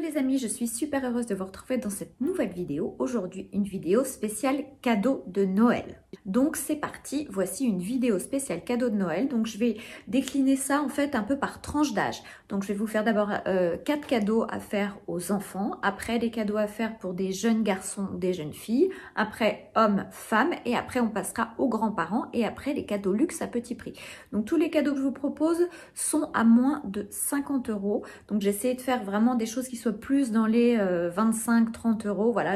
les amis, je suis super heureuse de vous retrouver dans cette nouvelle vidéo. Aujourd'hui, une vidéo spéciale cadeau de Noël. Donc c'est parti, voici une vidéo spéciale cadeau de Noël. Donc je vais décliner ça en fait un peu par tranche d'âge. Donc je vais vous faire d'abord 4 cadeaux à faire aux enfants, après des cadeaux à faire pour des jeunes garçons, des jeunes filles, après hommes, femmes et après on passera aux grands-parents et après les cadeaux luxe à petit prix. Donc tous les cadeaux que je vous propose sont à moins de 50 €. Donc j'ai essayé de faire vraiment des choses qui soient plus dans les 25-30 €. Voilà,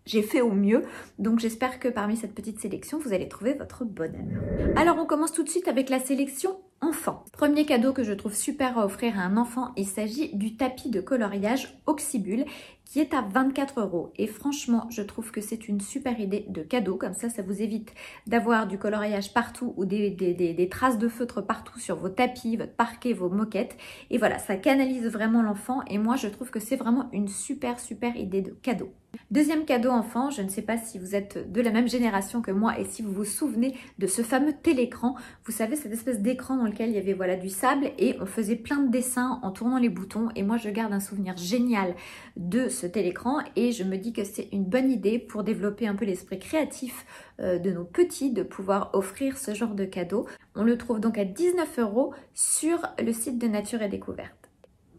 j'ai fait au mieux, donc j'espère que parmi cette petite sélection, vous allez trouver votre bonheur. Alors on commence tout de suite avec la sélection enfant. Premier cadeau que je trouve super à offrir à un enfant, il s'agit du tapis de coloriage Oxybul qui est à 24 € et franchement je trouve que c'est une super idée de cadeau, comme ça vous évite d'avoir du coloriage partout ou des traces de feutre partout sur vos tapis, votre parquet, vos moquettes et voilà, ça canalise vraiment l'enfant et moi je trouve que c'est vraiment une super idée de cadeau. Deuxième cadeau enfant, je ne sais pas si vous êtes de la même génération que moi et si vous vous souvenez de ce fameux télécran. Vous savez, cette espèce d'écran dans lequel il y avait voilà, du sable et on faisait plein de dessins en tournant les boutons. Et moi, je garde un souvenir génial de ce télécran et je me dis que c'est une bonne idée pour développer un peu l'esprit créatif de nos petits, de pouvoir offrir ce genre de cadeau. On le trouve donc à 19 € sur le site de Nature et Découverte.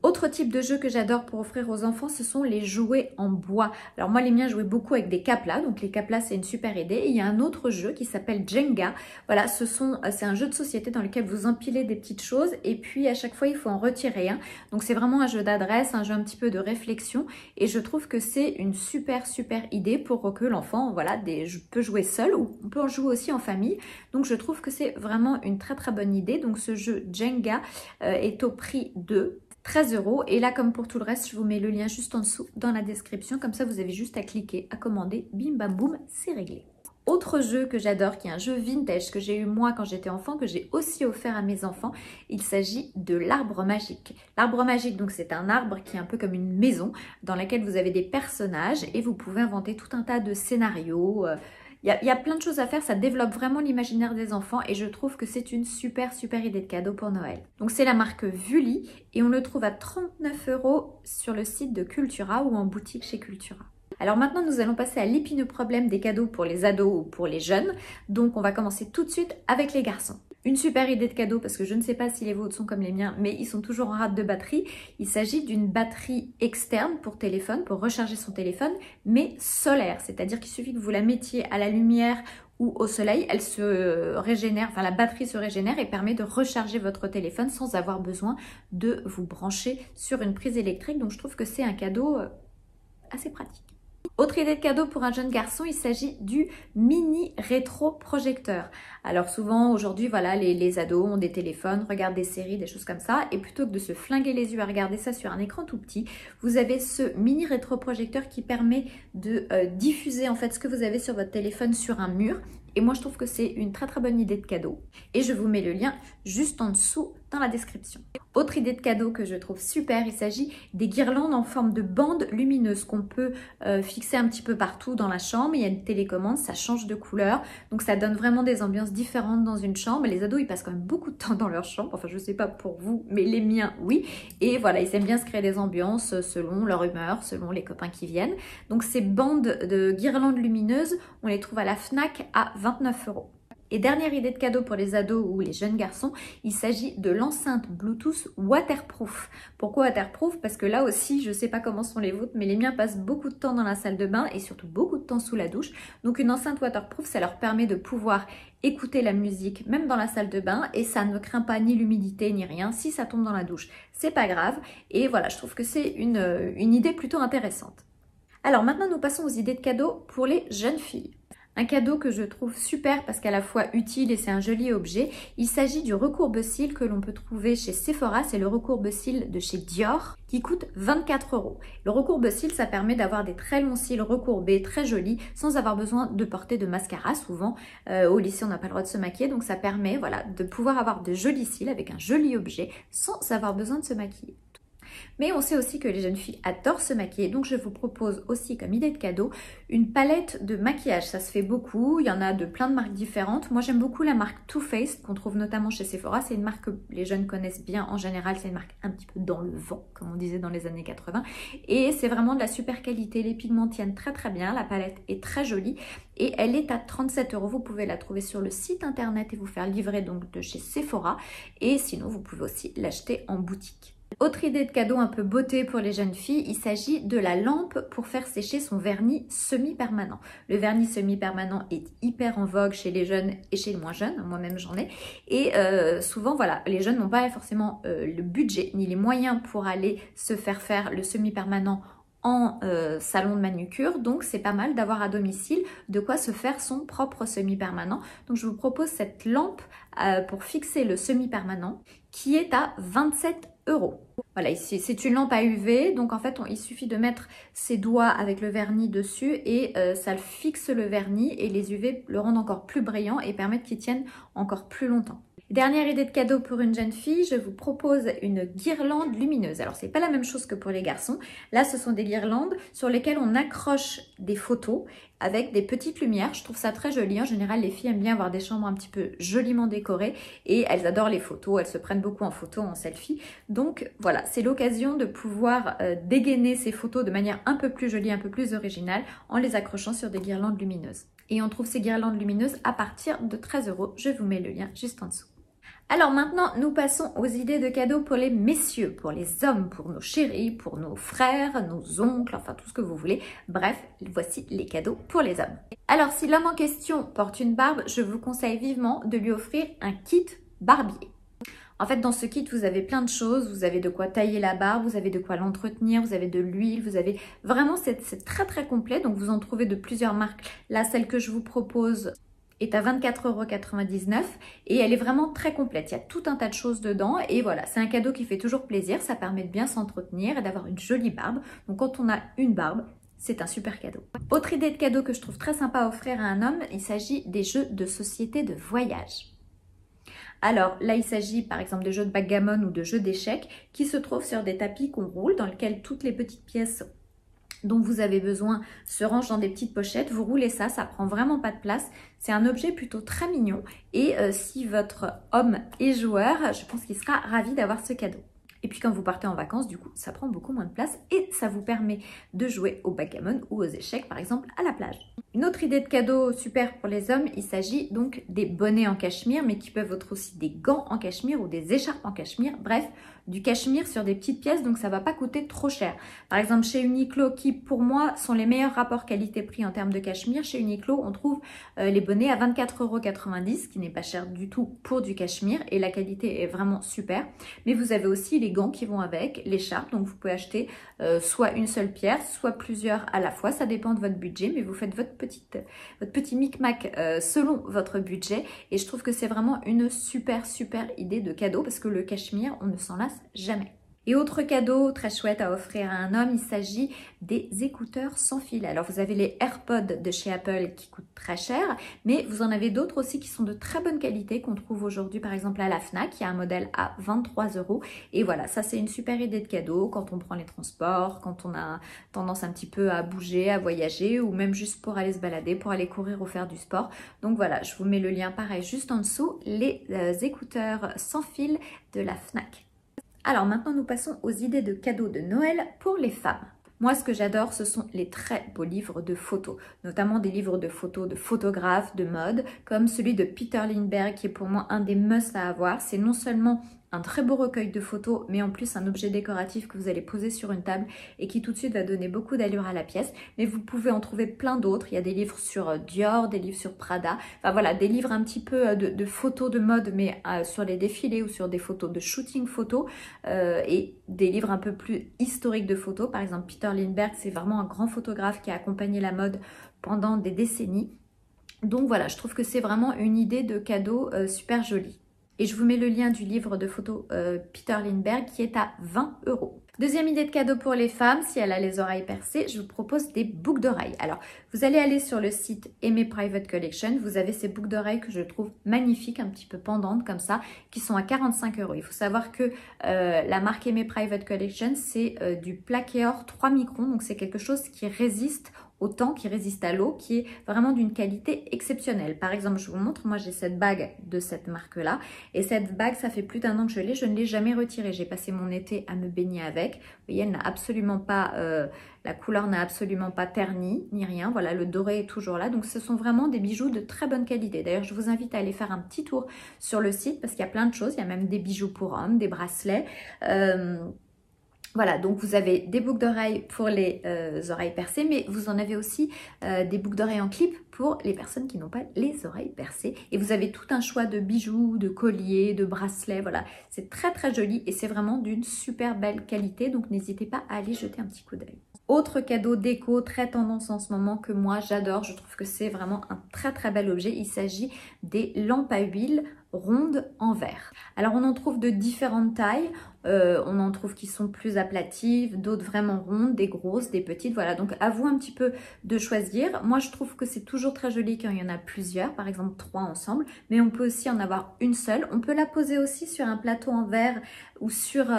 Autre type de jeu que j'adore pour offrir aux enfants, ce sont les jouets en bois. Alors moi, les miens jouaient beaucoup avec des caplas, donc les caplas c'est une super idée. Et il y a un autre jeu qui s'appelle Jenga. Voilà, c'est un jeu de société dans lequel vous empilez des petites choses et puis à chaque fois il faut en retirer un. Donc c'est vraiment un jeu d'adresse, un jeu un petit peu de réflexion et je trouve que c'est une super idée pour que l'enfant voilà, peut jouer seul ou on peut en jouer aussi en famille. Donc je trouve que c'est vraiment une très bonne idée. Donc ce jeu Jenga est au prix de 13 € et là comme pour tout le reste je vous mets le lien juste en dessous dans la description, comme ça vous avez juste à cliquer, à commander, bim bam boum, c'est réglé. Autre jeu que j'adore, qui est un jeu vintage que j'ai eu moi quand j'étais enfant, que j'ai aussi offert à mes enfants, il s'agit de l'arbre magique. L'arbre magique, donc c'est un arbre qui est un peu comme une maison dans laquelle vous avez des personnages et vous pouvez inventer tout un tas de scénarios. Il y a plein de choses à faire, ça développe vraiment l'imaginaire des enfants et je trouve que c'est une super idée de cadeau pour Noël. Donc c'est la marque Vully et on le trouve à 39 € sur le site de Cultura ou en boutique chez Cultura. Alors maintenant nous allons passer à l'épineux problème des cadeaux pour les ados ou pour les jeunes. Donc on va commencer tout de suite avec les garçons. Une super idée de cadeau parce que je ne sais pas si les vôtres sont comme les miens, mais ils sont toujours en rate de batterie. Il s'agit d'une batterie externe pour téléphone, pour recharger son téléphone, mais solaire. C'est-à-dire qu'il suffit que vous la mettiez à la lumière ou au soleil, elle se régénère, enfin la batterie se régénère et permet de recharger votre téléphone sans avoir besoin de vous brancher sur une prise électrique. Donc je trouve que c'est un cadeau assez pratique. Autre idée de cadeau pour un jeune garçon, il s'agit du mini rétroprojecteur. Alors souvent aujourd'hui, voilà, les ados ont des téléphones, regardent des séries, des choses comme ça, et plutôt que de se flinguer les yeux à regarder ça sur un écran tout petit, vous avez ce mini rétroprojecteur qui permet de diffuser en fait ce que vous avez sur votre téléphone sur un mur. Et moi je trouve que c'est une très bonne idée de cadeau. Et je vous mets le lien juste en dessous dans la description. Autre idée de cadeau que je trouve super, il s'agit des guirlandes en forme de bande lumineuse qu'on peut fixer un petit peu partout dans la chambre. Il y a une télécommande, ça change de couleur. Donc ça donne vraiment des ambiances différentes dans une chambre. Les ados, ils passent quand même beaucoup de temps dans leur chambre. Enfin, je sais pas pour vous, mais les miens, oui. Et voilà, ils aiment bien se créer des ambiances selon leur humeur, selon les copains qui viennent. Donc ces bandes de guirlandes lumineuses, on les trouve à la Fnac à 29 €. Et dernière idée de cadeau pour les ados ou les jeunes garçons, il s'agit de l'enceinte Bluetooth waterproof. Pourquoi waterproof? Parce que là aussi, je ne sais pas comment sont les vôtres, mais les miens passent beaucoup de temps dans la salle de bain et surtout beaucoup de temps sous la douche. Donc une enceinte waterproof, ça leur permet de pouvoir écouter la musique même dans la salle de bain et ça ne craint pas ni l'humidité ni rien. Si ça tombe dans la douche, c'est pas grave. Et voilà, je trouve que c'est une idée plutôt intéressante. Alors maintenant, nous passons aux idées de cadeaux pour les jeunes filles. Un cadeau que je trouve super parce qu'à la fois utile et c'est un joli objet. Il s'agit du recourbe-cils que l'on peut trouver chez Sephora. C'est le recourbe-cils de chez Dior qui coûte 24 €. Le recourbe-cils, ça permet d'avoir des très longs cils recourbés, très jolis, sans avoir besoin de porter de mascara. Souvent, au lycée, on n'a pas le droit de se maquiller. Donc ça permet voilà, de pouvoir avoir de jolis cils avec un joli objet sans avoir besoin de se maquiller. Mais on sait aussi que les jeunes filles adorent se maquiller, donc je vous propose aussi comme idée de cadeau une palette de maquillage. Ça se fait beaucoup, il y en a de plein de marques différentes. Moi j'aime beaucoup la marque Too Faced qu'on trouve notamment chez Sephora. C'est une marque que les jeunes connaissent bien en général, c'est une marque un petit peu dans le vent comme on disait dans les années 80. Et c'est vraiment de la super qualité, les pigments tiennent très très bien, la palette est très jolie et elle est à 37 €. Vous pouvez la trouver sur le site internet et vous faire livrer donc de chez Sephora. Et sinon vous pouvez aussi l'acheter en boutique. Autre idée de cadeau un peu beauté pour les jeunes filles, il s'agit de la lampe pour faire sécher son vernis semi-permanent. Le vernis semi-permanent est hyper en vogue chez les jeunes et chez les moins jeunes, moi-même j'en ai. Et souvent, voilà, les jeunes n'ont pas forcément le budget ni les moyens pour aller se faire le semi-permanent en salon de manucure, donc c'est pas mal d'avoir à domicile de quoi se faire son propre semi-permanent. Donc je vous propose cette lampe pour fixer le semi-permanent qui est à 27 €. Voilà, ici c'est une lampe à UV, donc en fait il suffit de mettre ses doigts avec le vernis dessus et ça fixe le vernis et les UV le rendent encore plus brillant et permettent qu'il tienne encore plus longtemps. Dernière idée de cadeau pour une jeune fille, je vous propose une guirlande lumineuse. Alors c'est pas la même chose que pour les garçons. Là ce sont des guirlandes sur lesquelles on accroche des photos avec des petites lumières. Je trouve ça très joli. En général les filles aiment bien avoir des chambres un petit peu joliment décorées et elles adorent les photos. Elles se prennent beaucoup en photo, en selfie. Donc voilà, c'est l'occasion de pouvoir dégainer ces photos de manière un peu plus jolie, un peu plus originale en les accrochant sur des guirlandes lumineuses. Et on trouve ces guirlandes lumineuses à partir de 13 €. Je vous mets le lien juste en dessous. Alors maintenant, nous passons aux idées de cadeaux pour les messieurs, pour les hommes, pour nos chéris, pour nos frères, nos oncles, enfin tout ce que vous voulez. Bref, voici les cadeaux pour les hommes. Alors si l'homme en question porte une barbe, je vous conseille vivement de lui offrir un kit barbier. En fait, dans ce kit, vous avez plein de choses. Vous avez de quoi tailler la barbe, vous avez de quoi l'entretenir, vous avez de l'huile, vous avez... Vraiment, c'est très très complet. Donc, vous en trouvez de plusieurs marques. Là, celle que je vous propose est à 24,99 € et elle est vraiment très complète. Il y a tout un tas de choses dedans et voilà, c'est un cadeau qui fait toujours plaisir. Ça permet de bien s'entretenir et d'avoir une jolie barbe. Donc, quand on a une barbe, c'est un super cadeau. Autre idée de cadeau que je trouve très sympa à offrir à un homme, il s'agit des jeux de société de voyage. Alors là, il s'agit par exemple de jeux de backgammon ou de jeux d'échecs qui se trouvent sur des tapis qu'on roule dans lesquels toutes les petites pièces dont vous avez besoin se rangent dans des petites pochettes. Vous roulez ça, ça prend vraiment pas de place. C'est un objet plutôt très mignon et si votre homme est joueur, je pense qu'il sera ravi d'avoir ce cadeau. Et puis quand vous partez en vacances, du coup, ça prend beaucoup moins de place et ça vous permet de jouer au backgammon ou aux échecs, par exemple, à la plage. Une autre idée de cadeau super pour les hommes, il s'agit donc des bonnets en cachemire, mais qui peuvent être aussi des gants en cachemire ou des écharpes en cachemire. Bref, du cachemire sur des petites pièces, donc ça va pas coûter trop cher. Par exemple, chez Uniqlo, qui pour moi sont les meilleurs rapports qualité-prix en termes de cachemire, chez Uniqlo, on trouve les bonnets à 24,90 €, ce qui n'est pas cher du tout pour du cachemire et la qualité est vraiment super. Mais vous avez aussi les gants qui vont avec, l'écharpe, donc vous pouvez acheter soit une seule pièce, soit plusieurs à la fois, ça dépend de votre budget, mais vous faites votre petit micmac selon votre budget et je trouve que c'est vraiment une super idée de cadeau parce que le cachemire, on ne s'en lasse jamais. Et autre cadeau très chouette à offrir à un homme, il s'agit des écouteurs sans fil. Alors vous avez les AirPods de chez Apple qui coûtent très cher, mais vous en avez d'autres aussi qui sont de très bonne qualité qu'on trouve aujourd'hui par exemple à la Fnac. Il y a un modèle à 23 € et voilà, ça c'est une super idée de cadeau quand on prend les transports, quand on a tendance un petit peu à bouger, à voyager ou même juste pour aller se balader, pour aller courir ou faire du sport. Donc voilà, je vous mets le lien pareil juste en dessous, les écouteurs sans fil de la Fnac. Alors maintenant, nous passons aux idées de cadeaux de Noël pour les femmes. Moi, ce que j'adore, ce sont les très beaux livres de photos, notamment des livres de photos de photographes, de mode, comme celui de Peter Lindbergh, qui est pour moi un des must à avoir. C'est non seulement un très beau recueil de photos, mais en plus un objet décoratif que vous allez poser sur une table et qui tout de suite va donner beaucoup d'allure à la pièce. Mais vous pouvez en trouver plein d'autres. Il y a des livres sur Dior, des livres sur Prada. Enfin voilà, des livres un petit peu de photos de mode, mais sur les défilés ou sur des photos de shooting photos. Et des livres un peu plus historiques de photos. Par exemple, Peter Lindbergh, c'est vraiment un grand photographe qui a accompagné la mode pendant des décennies. Donc voilà, je trouve que c'est vraiment une idée de cadeau super jolie. Et je vous mets le lien du livre de photos Peter Lindbergh qui est à 20 €. Deuxième idée de cadeau pour les femmes, si elle a les oreilles percées, je vous propose des boucles d'oreilles. Alors, vous allez aller sur le site Aimé Private Collection. Vous avez ces boucles d'oreilles que je trouve magnifiques, un petit peu pendantes comme ça, qui sont à 45 €. Il faut savoir que la marque Aimé Private Collection, c'est du plaqué or 3 microns. Donc, c'est quelque chose qui résiste au temps, qui résiste à l'eau, qui est vraiment d'une qualité exceptionnelle. Par exemple, je vous montre, moi j'ai cette bague de cette marque-là, et cette bague, ça fait plus d'1 an que je l'ai, je ne l'ai jamais retirée. J'ai passé mon été à me baigner avec. Vous voyez, elle n'a absolument pas, la couleur n'a absolument pas terni, ni rien. Voilà, le doré est toujours là. Donc, ce sont vraiment des bijoux de très bonne qualité. D'ailleurs, je vous invite à aller faire un petit tour sur le site parce qu'il y a plein de choses. Il y a même des bijoux pour hommes, des bracelets. Voilà, donc vous avez des boucles d'oreilles pour les oreilles percées, mais vous en avez aussi des boucles d'oreilles en clip pour les personnes qui n'ont pas les oreilles percées. Et vous avez tout un choix de bijoux, de colliers, de bracelets, voilà. C'est très très joli et c'est vraiment d'une super belle qualité, donc n'hésitez pas à aller jeter un petit coup d'œil. Autre cadeau déco très tendance en ce moment que moi j'adore, je trouve que c'est vraiment un très très bel objet. Il s'agit des lampes à huile rondes en verre. Alors on en trouve de différentes tailles, on en trouve qui sont plus aplaties, d'autres vraiment rondes, des grosses, des petites, voilà. Donc à vous un petit peu de choisir. Moi je trouve que c'est toujours très joli quand il y en a plusieurs, par exemple 3 ensemble, mais on peut aussi en avoir une seule. On peut la poser aussi sur un plateau en verre ou sur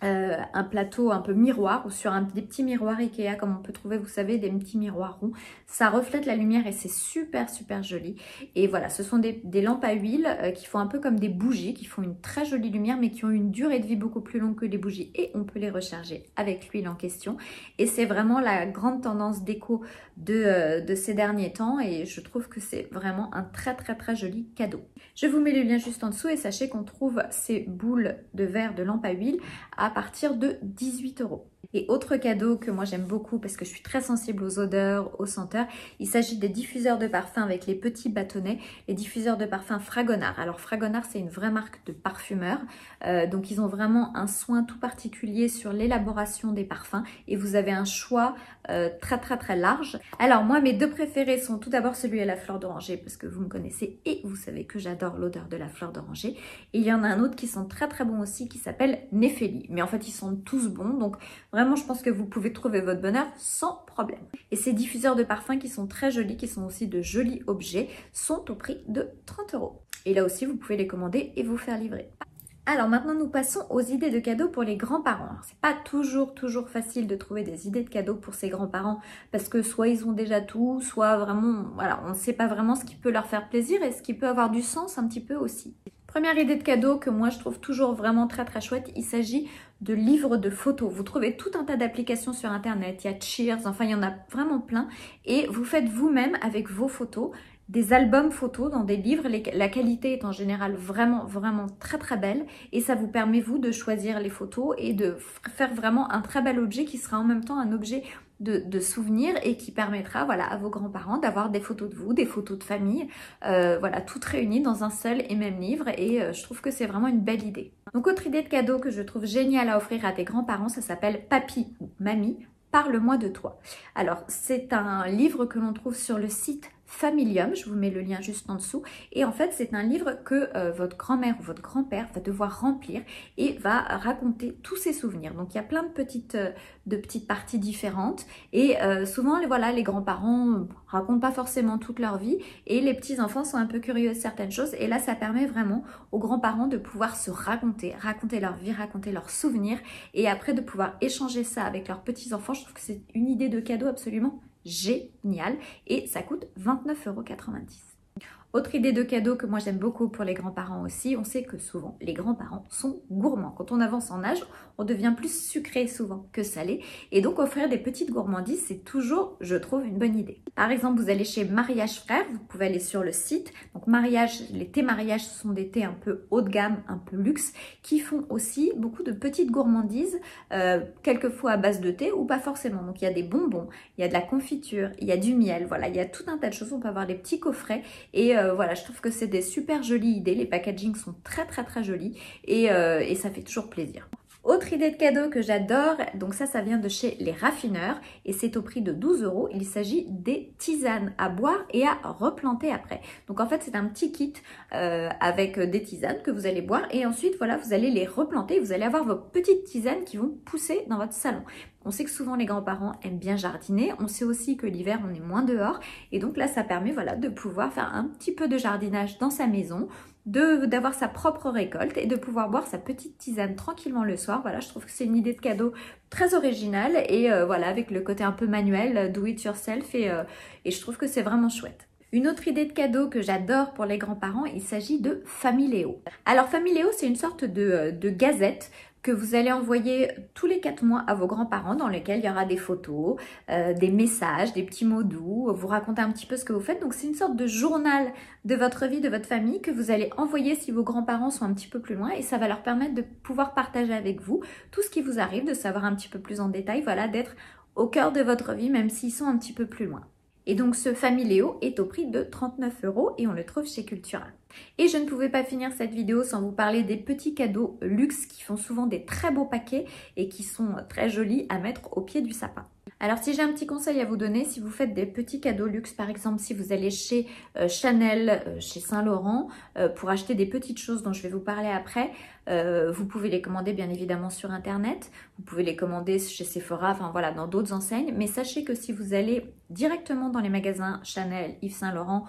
un plateau un peu miroir ou sur des petits miroirs Ikea comme on peut trouver, vous savez, des petits miroirs ronds. Ça reflète la lumière et c'est super super joli. Et voilà, ce sont des lampes à huile qui font un peu comme des bougies, qui font une très jolie lumière mais qui ont une durée de vie beaucoup plus longue que les bougies et on peut les recharger avec l'huile en question. Et c'est vraiment la grande tendance déco de ces derniers temps et je trouve que c'est vraiment un très très très joli cadeau. Je vous mets le lien juste en dessous et sachez qu'on trouve ces boules de verre de lampe à huile à partir de 18 €. Et autre cadeau que moi j'aime beaucoup parce que je suis très sensible aux odeurs, aux senteurs, il s'agit des diffuseurs de parfum avec les petits bâtonnets, les diffuseurs de parfum Fragonard. Alors Fragonard c'est une vraie marque de parfumeurs, donc ils ont vraiment un soin tout particulier sur l'élaboration des parfums et vous avez un choix très très très large. Alors moi mes deux préférés sont tout d'abord celui à la fleur d'oranger parce que vous me connaissez et vous savez que j'adore l'odeur de la fleur d'oranger. Et il y en a un autre qui sont très très bons aussi qui s'appelle Néphélie, mais en fait ils sont tous bons donc vraiment, je pense que vous pouvez trouver votre bonheur sans problème. Et ces diffuseurs de parfums qui sont très jolis, qui sont aussi de jolis objets, sont au prix de 30 €. Et là aussi, vous pouvez les commander et vous faire livrer. Alors maintenant, nous passons aux idées de cadeaux pour les grands-parents. C'est pas toujours facile de trouver des idées de cadeaux pour ces grands-parents parce que soit ils ont déjà tout, soit vraiment, voilà, on ne sait pas vraiment ce qui peut leur faire plaisir et ce qui peut avoir du sens un petit peu aussi. Première idée de cadeau que moi je trouve toujours vraiment très très chouette, il s'agit de livres de photos. Vous trouvez tout un tas d'applications sur internet, il y a Cheers, enfin il y en a vraiment plein et vous faites vous-même avec vos photos des albums photos dans des livres. La qualité est en général vraiment très très belle et ça vous permet vous de choisir les photos et de faire vraiment un très bel objet qui sera en même temps un objet de souvenirs et qui permettra voilà, à vos grands-parents d'avoir des photos de vous, des photos de famille, voilà, toutes réunies dans un seul et même livre et je trouve que c'est vraiment une belle idée. Donc autre idée de cadeau que je trouve géniale à offrir à tes grands-parents, ça s'appelle Papy ou Mamie, parle-moi de toi. Alors c'est un livre que l'on trouve sur le site Familium, je vous mets le lien juste en dessous et en fait c'est un livre que votre grand-mère ou votre grand-père va devoir remplir et va raconter tous ses souvenirs. Donc il y a plein de petites parties différentes et souvent voilà, les grands-parents racontent pas forcément toute leur vie et les petits-enfants sont un peu curieux de certaines choses et là ça permet vraiment aux grands-parents de pouvoir se raconter leur vie, raconter leurs souvenirs et après de pouvoir échanger ça avec leurs petits-enfants. Je trouve que c'est une idée de cadeau absolument génial et ça coûte 29,90 €. Autre idée de cadeau que moi j'aime beaucoup pour les grands-parents aussi, on sait que souvent les grands-parents sont gourmands. Quand on avance en âge, on devient plus sucré souvent que salé et donc offrir des petites gourmandises, c'est toujours, je trouve, une bonne idée. Par exemple, vous allez chez Mariage Frères, vous pouvez aller sur le site. Donc les thés mariage, ce sont des thés un peu haut de gamme, un peu luxe, qui font aussi beaucoup de petites gourmandises, quelquefois à base de thé ou pas forcément. Donc il y a des bonbons, il y a de la confiture, il y a du miel, voilà, il y a tout un tas de choses. On peut avoir des petits coffrets et voilà, je trouve que c'est des super jolies idées. Les packagings sont très jolis et ça fait toujours plaisir. Autre idée de cadeau que j'adore, donc ça vient de chez Les Raffineurs et c'est au prix de 12 €. Il s'agit des tisanes à boire et à replanter après. Donc en fait c'est un petit kit avec des tisanes que vous allez boire et ensuite voilà vous allez les replanter. Vous allez avoir vos petites tisanes qui vont pousser dans votre salon. On sait que souvent les grands-parents aiment bien jardiner, on sait aussi que l'hiver on est moins dehors et donc là ça permet voilà de pouvoir faire un petit peu de jardinage dans sa maison, d'avoir sa propre récolte et de pouvoir boire sa petite tisane tranquillement le soir. Voilà, je trouve que c'est une idée de cadeau très originale et voilà avec le côté un peu manuel, do it yourself et je trouve que c'est vraiment chouette. Une autre idée de cadeau que j'adore pour les grands-parents, il s'agit de Familéo. Alors Familéo, c'est une sorte de gazette que vous allez envoyer tous les 4 mois à vos grands-parents dans lesquels il y aura des photos, des messages, des petits mots doux, vous racontez un petit peu ce que vous faites. Donc c'est une sorte de journal de votre vie, de votre famille que vous allez envoyer si vos grands-parents sont un petit peu plus loin et ça va leur permettre de pouvoir partager avec vous tout ce qui vous arrive, de savoir un petit peu plus en détail, voilà, d'être au cœur de votre vie même s'ils sont un petit peu plus loin. Et donc ce Familéo est au prix de 39 € et on le trouve chez Cultura. Et je ne pouvais pas finir cette vidéo sans vous parler des petits cadeaux luxe qui font souvent des très beaux paquets et qui sont très jolis à mettre au pied du sapin. Alors si j'ai un petit conseil à vous donner, si vous faites des petits cadeaux luxe, par exemple si vous allez chez Chanel, chez Saint Laurent, pour acheter des petites choses dont je vais vous parler après, vous pouvez les commander bien évidemment sur internet, vous pouvez les commander chez Sephora, enfin voilà, dans d'autres enseignes, mais sachez que si vous allez directement dans les magasins Chanel, Yves Saint Laurent,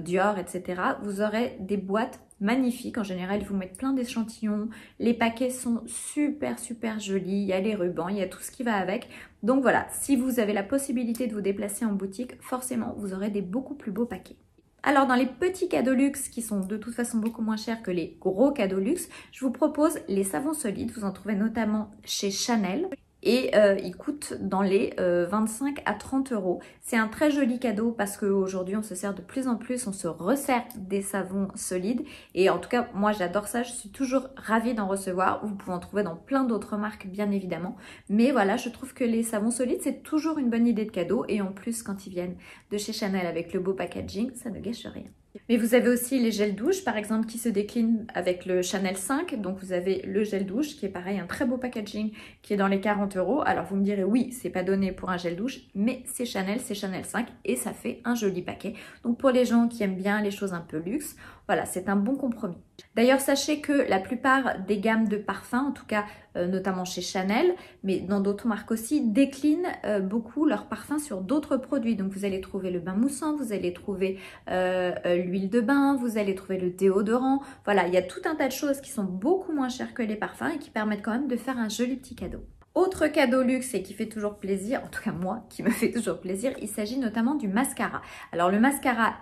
Dior, etc., vous aurez des boîtes magnifiques. En général, ils vous mettent plein d'échantillons. Les paquets sont super jolis. Il y a les rubans, il y a tout ce qui va avec. Donc voilà, si vous avez la possibilité de vous déplacer en boutique, forcément, vous aurez des beaucoup plus beaux paquets. Alors dans les petits cadeaux luxe qui sont de toute façon beaucoup moins chers que les gros cadeaux luxe, je vous propose les savons solides. Vous en trouvez notamment chez Chanel. Et il coûte dans les 25 à 30 €. C'est un très joli cadeau parce qu'aujourd'hui on se sert de plus en plus, on se resserre des savons solides. Et en tout cas, moi j'adore ça, je suis toujours ravie d'en recevoir. Vous pouvez en trouver dans plein d'autres marques bien évidemment. Mais voilà, je trouve que les savons solides c'est toujours une bonne idée de cadeau. Et en plus quand ils viennent de chez Chanel avec le beau packaging, ça ne gâche rien. Mais vous avez aussi les gels douche par exemple qui se déclinent avec le Chanel 5. Donc vous avez le gel douche qui est pareil, un très beau packaging qui est dans les 40 €. Alors vous me direz oui, c'est pas donné pour un gel douche, mais c'est Chanel 5 et ça fait un joli paquet. Donc pour les gens qui aiment bien les choses un peu luxe, voilà, c'est un bon compromis. D'ailleurs, sachez que la plupart des gammes de parfums, en tout cas notamment chez Chanel, mais dans d'autres marques aussi, déclinent beaucoup leurs parfums sur d'autres produits. Donc vous allez trouver le bain moussant, vous allez trouver l'huile de bain, vous allez trouver le déodorant. Voilà, il y a tout un tas de choses qui sont beaucoup moins chères que les parfums et qui permettent quand même de faire un joli petit cadeau. Autre cadeau luxe et qui fait toujours plaisir, en tout cas moi qui me fait toujours plaisir, il s'agit notamment du mascara. Alors le mascara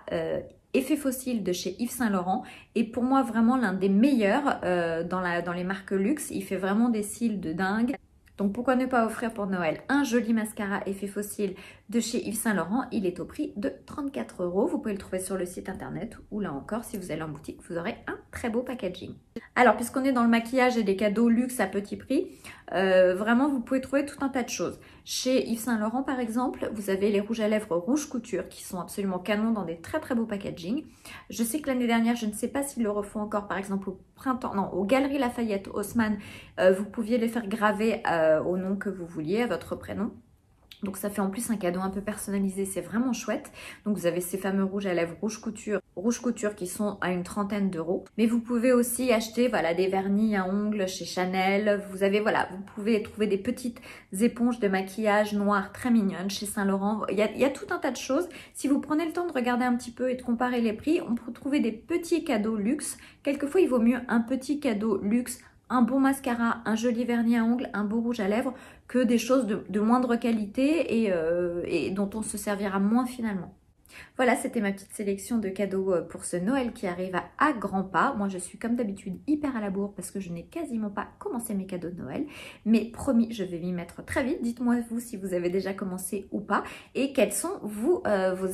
Effet Fossile de chez Yves Saint Laurent est pour moi vraiment l'un des meilleurs dans les marques luxe. Il fait vraiment des cils de dingue. Donc pourquoi ne pas offrir pour Noël un joli mascara Effet Fossile de chez Yves Saint Laurent. Il est au prix de 34 €. Vous pouvez le trouver sur le site internet ou là encore si vous allez en boutique vous aurez un très beau packaging. Alors puisqu'on est dans le maquillage et des cadeaux luxe à petit prix, vraiment vous pouvez trouver tout un tas de choses. Chez Yves Saint Laurent par exemple, vous avez les rouges à lèvres Rouge Couture qui sont absolument canons dans des très beaux packaging. Je sais que l'année dernière, je ne sais pas s'ils le refont encore, par exemple au printemps, non, aux Galeries Lafayette, Haussmann, vous pouviez les faire graver au nom que vous vouliez, à votre prénom. Donc ça fait en plus un cadeau un peu personnalisé, c'est vraiment chouette. Donc vous avez ces fameux rouges à lèvres Rouge Couture qui sont à une trentaine d'euros. Mais vous pouvez aussi acheter voilà, des vernis à ongles chez Chanel. Vous avez voilà, vous pouvez trouver des petites éponges de maquillage noires très mignonnes chez Saint Laurent. Il y a tout un tas de choses. Si vous prenez le temps de regarder un petit peu et de comparer les prix, on peut trouver des petits cadeaux luxe. Quelquefois il vaut mieux un petit cadeau luxe, un bon mascara, un joli vernis à ongles, un beau rouge à lèvres que des choses de moindre qualité et dont on se servira moins finalement. Voilà, c'était ma petite sélection de cadeaux pour ce Noël qui arrive à grands pas. Moi, je suis comme d'habitude hyper à la bourre parce que je n'ai quasiment pas commencé mes cadeaux de Noël. Mais promis, je vais m'y mettre très vite. Dites-moi vous si vous avez déjà commencé ou pas et quelles sont vos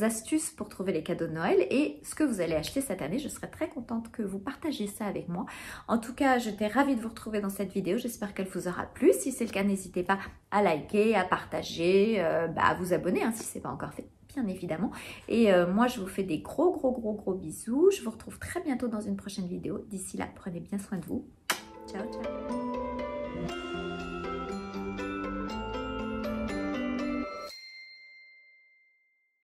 astuces pour trouver les cadeaux de Noël et ce que vous allez acheter cette année. Je serais très contente que vous partagiez ça avec moi. En tout cas, j'étais ravie de vous retrouver dans cette vidéo. J'espère qu'elle vous aura plu. Si c'est le cas, n'hésitez pas à liker, à partager, à vous abonner hein, si ce n'est pas encore fait. Bien évidemment. Et moi, je vous fais des gros bisous. Je vous retrouve très bientôt dans une prochaine vidéo. D'ici là, prenez bien soin de vous. Ciao, ciao.